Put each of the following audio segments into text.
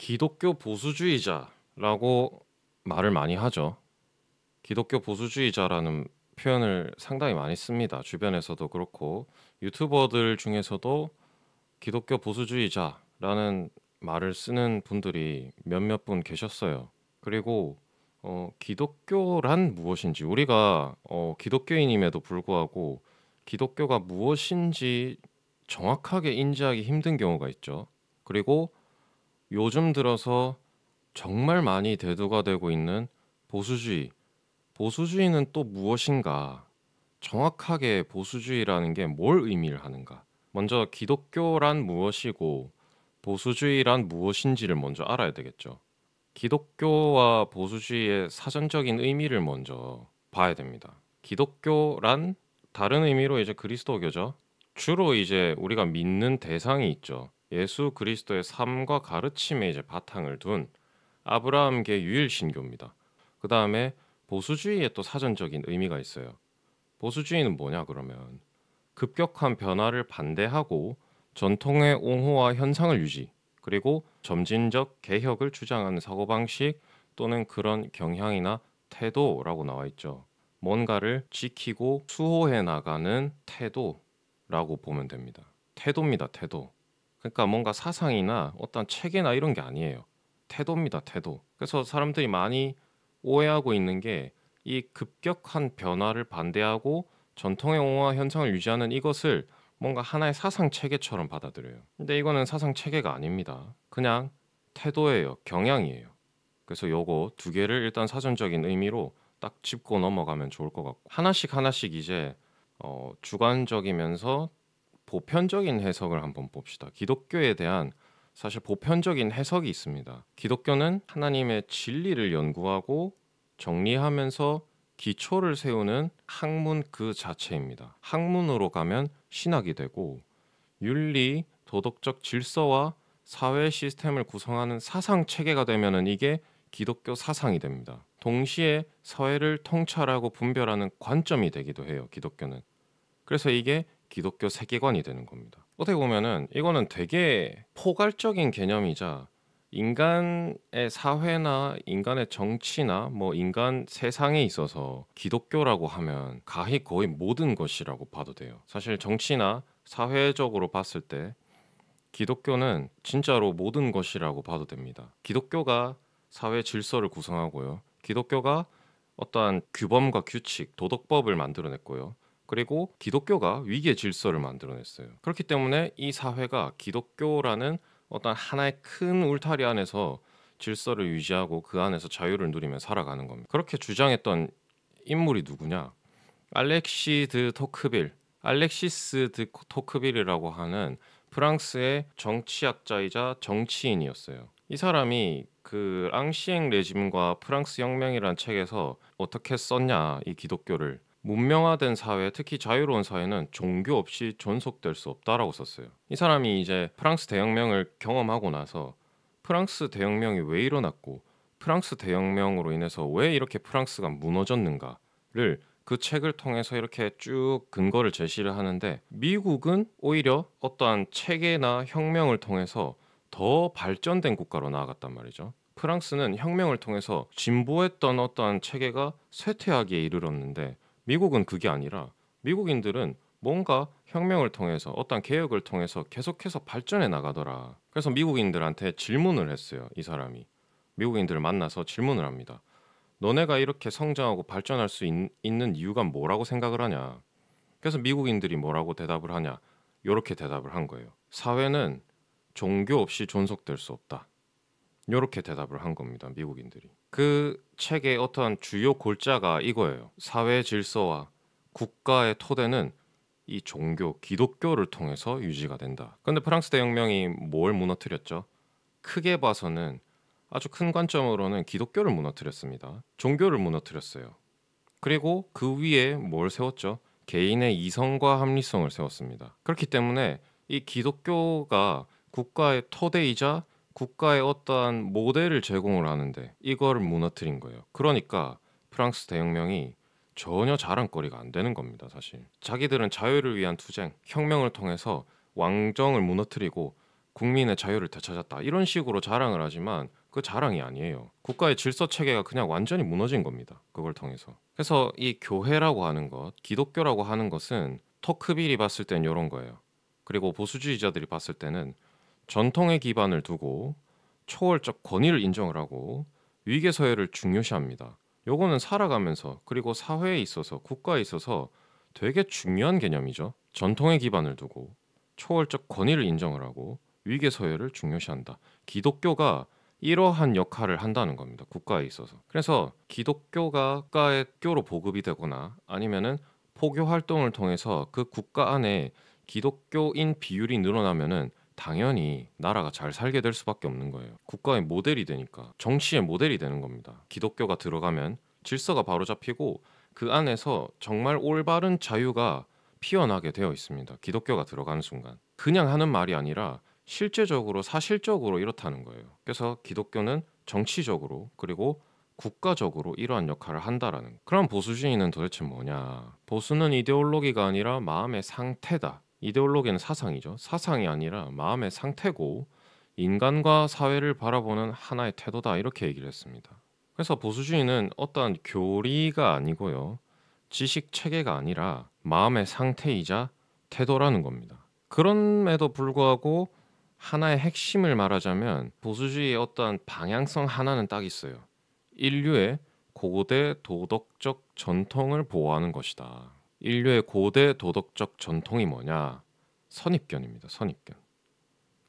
기독교 보수주의자라고 말을 많이 하죠. 기독교 보수주의자라는 표현을 상당히 많이 씁니다. 주변에서도 그렇고 유튜버들 중에서도 기독교 보수주의자라는 말을 쓰는 분들이 몇몇 분 계셨어요. 그리고 기독교란 무엇인지 우리가 기독교인임에도 불구하고 기독교가 무엇인지 정확하게 인지하기 힘든 경우가 있죠. 그리고 요즘 들어서 정말 많이 대두가 되고 있는 보수주의. 보수주의는 또 무엇인가? 정확하게 보수주의라는 게 뭘 의미를 하는가? 먼저 기독교란 무엇이고 보수주의란 무엇인지를 먼저 알아야 되겠죠. 기독교와 보수주의의 사전적인 의미를 먼저 봐야 됩니다. 기독교란 다른 의미로 이제 그리스도교죠. 주로 이제 우리가 믿는 대상이 있죠. 예수 그리스도의 삶과 가르침에 이제 바탕을 둔 아브라함계 유일신교입니다. 그 다음에 보수주의의 또 사전적인 의미가 있어요. 보수주의는 뭐냐 그러면 급격한 변화를 반대하고 전통의 옹호와 현상을 유지, 그리고 점진적 개혁을 주장하는 사고방식 또는 그런 경향이나 태도라고 나와 있죠. 뭔가를 지키고 수호해 나가는 태도라고 보면 됩니다. 태도입니다, 태도. 그러니까 뭔가 사상이나 어떤 체계나 이런 게 아니에요. 태도입니다, 태도. 그래서 사람들이 많이 오해하고 있는 게 이 급격한 변화를 반대하고 전통의 옹호와 현상을 유지하는 이것을 뭔가 하나의 사상 체계처럼 받아들여요. 근데 이거는 사상 체계가 아닙니다. 그냥 태도예요. 경향이에요. 그래서 요거 두 개를 일단 사전적인 의미로 딱 짚고 넘어가면 좋을 것 같고 하나씩 하나씩 이제 주관적이면서 보편적인 해석을 한번 봅시다. 기독교에 대한 사실 보편적인 해석이 있습니다. 기독교는 하나님의 진리를 연구하고 정리하면서 기초를 세우는 학문 그 자체입니다. 학문으로 가면 신학이 되고 윤리, 도덕적 질서와 사회 시스템을 구성하는 사상 체계가 되면은 이게 기독교 사상이 됩니다. 동시에 사회를 통찰하고 분별하는 관점이 되기도 해요. 기독교는. 그래서 이게 기독교 세계관이 되는 겁니다. 어떻게 보면은 이거는 되게 포괄적인 개념이자 인간의 사회나 인간의 정치나 뭐 인간 세상에 있어서 기독교라고 하면 거의 모든 것이라고 봐도 돼요. 사실 정치나 사회적으로 봤을 때 기독교는 진짜로 모든 것이라고 봐도 됩니다. 기독교가 사회 질서를 구성하고요. 기독교가 어떠한 규범과 규칙, 도덕법을 만들어냈고요. 그리고 기독교가 위계 질서를 만들어냈어요. 그렇기 때문에 이 사회가 기독교라는 어떤 하나의 큰 울타리 안에서 질서를 유지하고 그 안에서 자유를 누리며 살아가는 겁니다. 그렇게 주장했던 인물이 누구냐? 알렉시 드 토크빌, 알렉시스 드 토크빌이라고 하는 프랑스의 정치학자이자 정치인이었어요. 이 사람이 그 앙시엥 레짐과 프랑스 혁명이란 책에서 어떻게 썼냐, 이 기독교를. 문명화된 사회, 특히 자유로운 사회는 종교 없이 존속될 수 없다라고 썼어요. 이 사람이 이제 프랑스 대혁명을 경험하고 나서 프랑스 대혁명이 왜 일어났고 프랑스 대혁명으로 인해서 왜 이렇게 프랑스가 무너졌는가를 그 책을 통해서 이렇게 쭉 근거를 제시를 하는데 미국은 오히려 어떠한 체계나 혁명을 통해서 더 발전된 국가로 나아갔단 말이죠. 프랑스는 혁명을 통해서 진보했던 어떠한 체계가 쇠퇴하기에 이르렀는데 미국은 그게 아니라 미국인들은 뭔가 혁명을 통해서 어떤 개혁을 통해서 계속해서 발전해 나가더라. 그래서 미국인들한테 질문을 했어요. 이 사람이. 미국인들을 만나서 질문을 합니다. 너네가 이렇게 성장하고 발전할 수 있는 이유가 뭐라고 생각을 하냐? 그래서 미국인들이 뭐라고 대답을 하냐? 요렇게 대답을 한 거예요. 사회는 종교 없이 존속될 수 없다. 요렇게 대답을 한 겁니다. 미국인들이. 그 책의 어떤 주요 골자가 이거예요. 사회 질서와 국가의 토대는 이 종교, 기독교를 통해서 유지가 된다. 그런데 프랑스 대혁명이 뭘 무너뜨렸죠? 크게 봐서는 아주 큰 관점으로는 기독교를 무너뜨렸습니다. 종교를 무너뜨렸어요. 그리고 그 위에 뭘 세웠죠? 개인의 이성과 합리성을 세웠습니다. 그렇기 때문에 이 기독교가 국가의 토대이자 국가의 어떠한 모델을 제공을 하는데 이거를 무너뜨린 거예요. 그러니까 프랑스 대혁명이 전혀 자랑거리가 안 되는 겁니다, 사실. 자기들은 자유를 위한 투쟁, 혁명을 통해서 왕정을 무너뜨리고 국민의 자유를 되찾았다 이런 식으로 자랑을 하지만 그 자랑이 아니에요. 국가의 질서 체계가 그냥 완전히 무너진 겁니다. 그걸 통해서. 그래서 이 교회라고 하는 것, 기독교라고 하는 것은 토크빌이 봤을 땐 이런 거예요. 그리고 보수주의자들이 봤을 때는 전통의 기반을 두고 초월적 권위를 인정을 하고 위계서열을 중요시합니다. 요거는 살아가면서 그리고 사회에 있어서 국가에 있어서 되게 중요한 개념이죠. 전통의 기반을 두고 초월적 권위를 인정을 하고 위계서열을 중요시한다. 기독교가 이러한 역할을 한다는 겁니다. 국가에 있어서. 그래서 기독교가 국가의 교로 보급이 되거나 아니면은 포교 활동을 통해서 그 국가 안에 기독교인 비율이 늘어나면은 당연히 나라가 잘 살게 될 수밖에 없는 거예요. 국가의 모델이 되니까 정치의 모델이 되는 겁니다. 기독교가 들어가면 질서가 바로 잡히고 그 안에서 정말 올바른 자유가 피어나게 되어 있습니다. 기독교가 들어가는 순간. 그냥 하는 말이 아니라 실제적으로 사실적으로 이렇다는 거예요. 그래서 기독교는 정치적으로 그리고 국가적으로 이러한 역할을 한다라는 거. 그럼 보수주의는 도대체 뭐냐? 보수는 이데올로기가 아니라 마음의 상태다. 이데올로기는 사상이죠. 사상이 아니라 마음의 상태고 인간과 사회를 바라보는 하나의 태도다. 이렇게 얘기를 했습니다. 그래서 보수주의는 어떠한 교리가 아니고요. 지식 체계가 아니라 마음의 상태이자 태도라는 겁니다. 그럼에도 불구하고 하나의 핵심을 말하자면 보수주의의 어떠한 방향성 하나는 딱 있어요. 인류의 고대 도덕적 전통을 보호하는 것이다. 인류의 고대 도덕적 전통이 뭐냐? 선입견입니다. 선입견.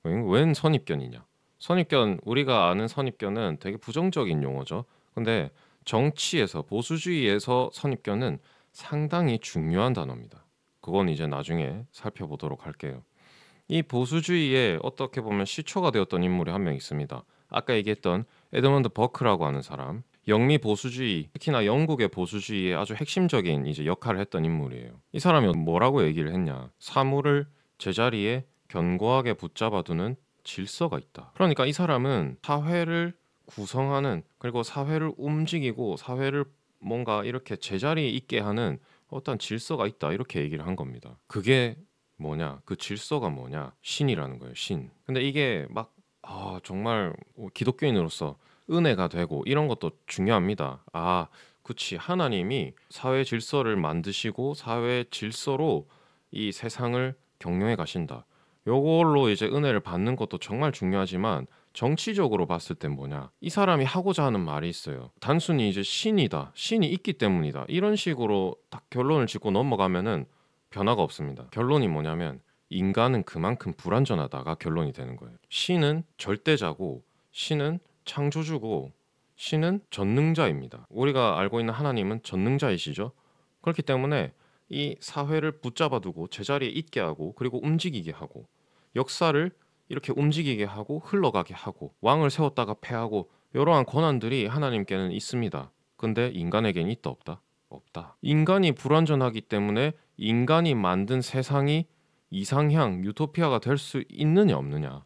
웬 선입견이냐? 선입견, 우리가 아는 선입견은 되게 부정적인 용어죠. 근데 정치에서 보수주의에서 선입견은 상당히 중요한 단어입니다. 그건 이제 나중에 살펴보도록 할게요. 이 보수주의에 어떻게 보면 시초가 되었던 인물이 한 명 있습니다. 아까 얘기했던 에드먼드 버크라고 하는 사람. 영미 보수주의, 특히나 영국의 보수주의의 아주 핵심적인 이제 역할을 했던 인물이에요. 이 사람이 뭐라고 얘기를 했냐? 사물을 제자리에 견고하게 붙잡아두는 질서가 있다. 그러니까 이 사람은 사회를 구성하는 그리고 사회를 움직이고 사회를 뭔가 이렇게 제자리에 있게 하는 어떤 질서가 있다. 이렇게 얘기를 한 겁니다. 그게 뭐냐? 그 질서가 뭐냐? 신이라는 거예요. 신. 근데 이게 막 정말 기독교인으로서 은혜가 되고 이런 것도 중요합니다. 그치. 하나님이 사회 질서를 만드시고 사회 질서로 이 세상을 경영해 가신다. 요걸로 이제 은혜를 받는 것도 정말 중요하지만 정치적으로 봤을 땐 뭐냐? 이 사람이 하고자 하는 말이 있어요. 단순히 이제 신이다. 신이 있기 때문이다. 이런 식으로 딱 결론을 짓고 넘어가면은 변화가 없습니다. 결론이 뭐냐면 인간은 그만큼 불완전하다가 결론이 되는 거예요. 신은 절대자고 신은 창조주고 신은 전능자입니다. 우리가 알고 있는 하나님은 전능자이시죠. 그렇기 때문에 이 사회를 붙잡아 두고 제자리에 있게 하고 그리고 움직이게 하고 역사를 이렇게 움직이게 하고 흘러가게 하고 왕을 세웠다가 패하고 이러한 권한들이 하나님께는 있습니다. 근데 인간에게는 있다 없다? 없다. 인간이 불완전하기 때문에 인간이 만든 세상이 이상향, 유토피아가 될 수 있느냐 없느냐?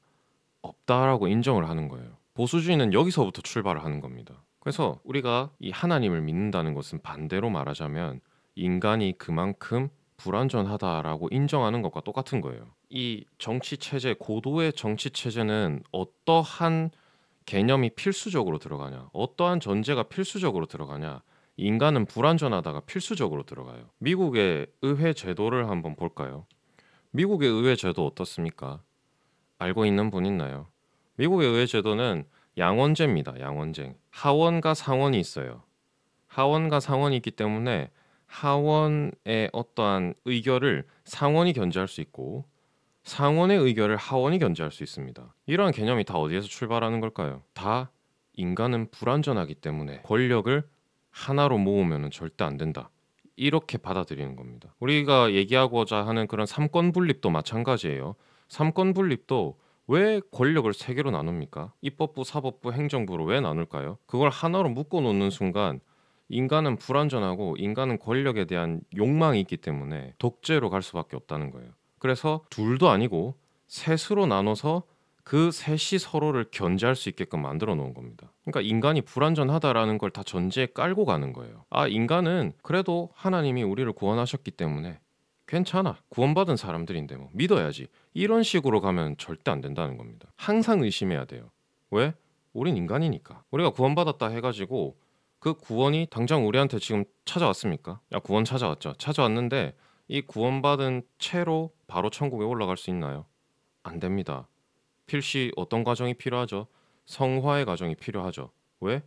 없다라고 인정을 하는 거예요. 보수주의는 여기서부터 출발을 하는 겁니다. 그래서 우리가 이 하나님을 믿는다는 것은 반대로 말하자면 인간이 그만큼 불완전하다라고 인정하는 것과 똑같은 거예요. 이 정치 체제, 고도의 정치 체제는 어떠한 개념이 필수적으로 들어가냐? 어떠한 전제가 필수적으로 들어가냐? 인간은 불완전하다가 필수적으로 들어가요. 미국의 의회 제도를 한번 볼까요? 미국의 의회 제도 어떻습니까? 알고 있는 분 있나요? 미국의 의회 제도는 양원제입니다. 양원제. 하원과 상원이 있어요. 하원과 상원이 있기 때문에 하원의 어떠한 의결을 상원이 견제할 수 있고 상원의 의결을 하원이 견제할 수 있습니다. 이러한 개념이 다 어디에서 출발하는 걸까요? 다 인간은 불완전하기 때문에 권력을 하나로 모으면 절대 안 된다. 이렇게 받아들이는 겁니다. 우리가 얘기하고자 하는 그런 삼권 분립도 마찬가지예요. 삼권 분립도 왜 권력을 세 개로 나눕니까? 입법부, 사법부, 행정부로 왜 나눌까요? 그걸 하나로 묶어 놓는 순간 인간은 불완전하고 인간은 권력에 대한 욕망이 있기 때문에 독재로 갈 수밖에 없다는 거예요. 그래서 둘도 아니고 셋으로 나눠서 그 셋이 서로를 견제할 수 있게끔 만들어 놓은 겁니다. 그러니까 인간이 불완전하다라는 걸 다 전제에 깔고 가는 거예요. 인간은 그래도 하나님이 우리를 구원하셨기 때문에 괜찮아. 구원받은 사람들인데 뭐 믿어야지. 이런 식으로 가면 절대 안 된다는 겁니다. 항상 의심해야 돼요. 왜? 우린 인간이니까. 우리가 구원받았다 해가지고 그 구원이 당장 우리한테 지금 찾아왔습니까? 야, 구원 찾아왔죠. 찾아왔는데 이 구원받은 채로 바로 천국에 올라갈 수 있나요? 안 됩니다. 필시 어떤 과정이 필요하죠? 성화의 과정이 필요하죠. 왜?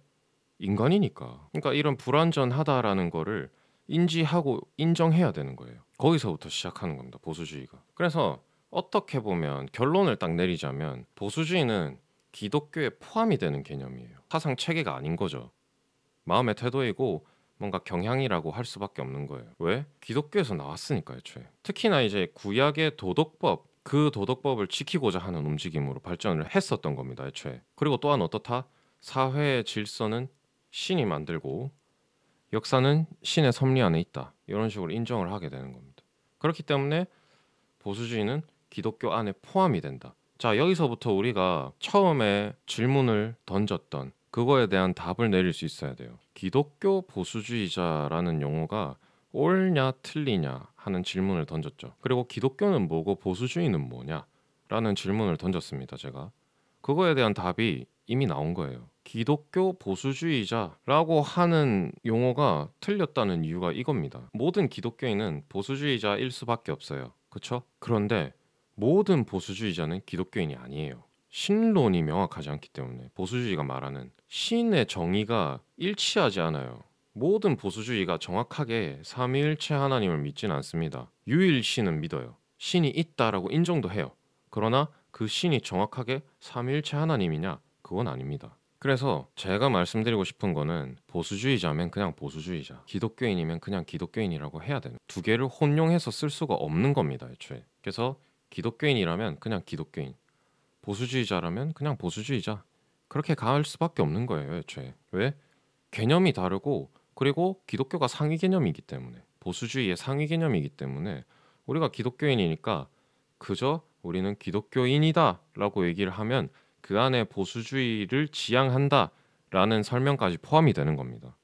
인간이니까. 그러니까 이런 불완전하다라는 거를 인지하고 인정해야 되는 거예요. 거기서부터 시작하는 겁니다. 보수주의가. 그래서 어떻게 보면 결론을 딱 내리자면 보수주의는 기독교에 포함이 되는 개념이에요. 사상 체계가 아닌 거죠. 마음의 태도이고 뭔가 경향이라고 할 수밖에 없는 거예요. 왜? 기독교에서 나왔으니까 애초에. 특히나 이제 구약의 도덕법, 그 도덕법을 지키고자 하는 움직임으로 발전을 했었던 겁니다. 애초에. 그리고 또한 어떻다? 사회의 질서는 신이 만들고 역사는 신의 섭리 안에 있다. 이런 식으로 인정을 하게 되는 겁니다. 그렇기 때문에 보수주의는 기독교 안에 포함이 된다. 자, 여기서부터 우리가 처음에 질문을 던졌던 그거에 대한 답을 내릴 수 있어야 돼요. 기독교 보수주의자라는 용어가 옳냐 틀리냐 하는 질문을 던졌죠. 그리고 기독교는 뭐고 보수주의는 뭐냐 라는 질문을 던졌습니다. 제가 그거에 대한 답이 이미 나온 거예요. 기독교 보수주의자라고 하는 용어가 틀렸다는 이유가 이겁니다. 모든 기독교인은 보수주의자일 수밖에 없어요. 그쵸? 그런데 모든 보수주의자는 기독교인이 아니에요. 신론이 명확하지 않기 때문에 보수주의가 말하는 신의 정의가 일치하지 않아요. 모든 보수주의가 정확하게 삼위일체 하나님을 믿지는 않습니다. 유일신은 믿어요. 신이 있다라고 인정도 해요. 그러나 그 신이 정확하게 삼위일체 하나님이냐? 그건 아닙니다. 그래서 제가 말씀드리고 싶은 거는 보수주의자면 그냥 보수주의자, 기독교인이면 그냥 기독교인이라고 해야 되는, 두 개를 혼용해서 쓸 수가 없는 겁니다. 애초에. 그래서 기독교인이라면 그냥 기독교인, 보수주의자라면 그냥 보수주의자, 그렇게 갈 수밖에 없는 거예요. 애초에. 왜? 개념이 다르고 그리고 기독교가 상위 개념이기 때문에, 보수주의의 상위 개념이기 때문에 우리가 기독교인이니까 그저 우리는 기독교인이다 라고 얘기를 하면 그 안에 보수주의를 지향한다 라는 설명까지 포함이 되는 겁니다.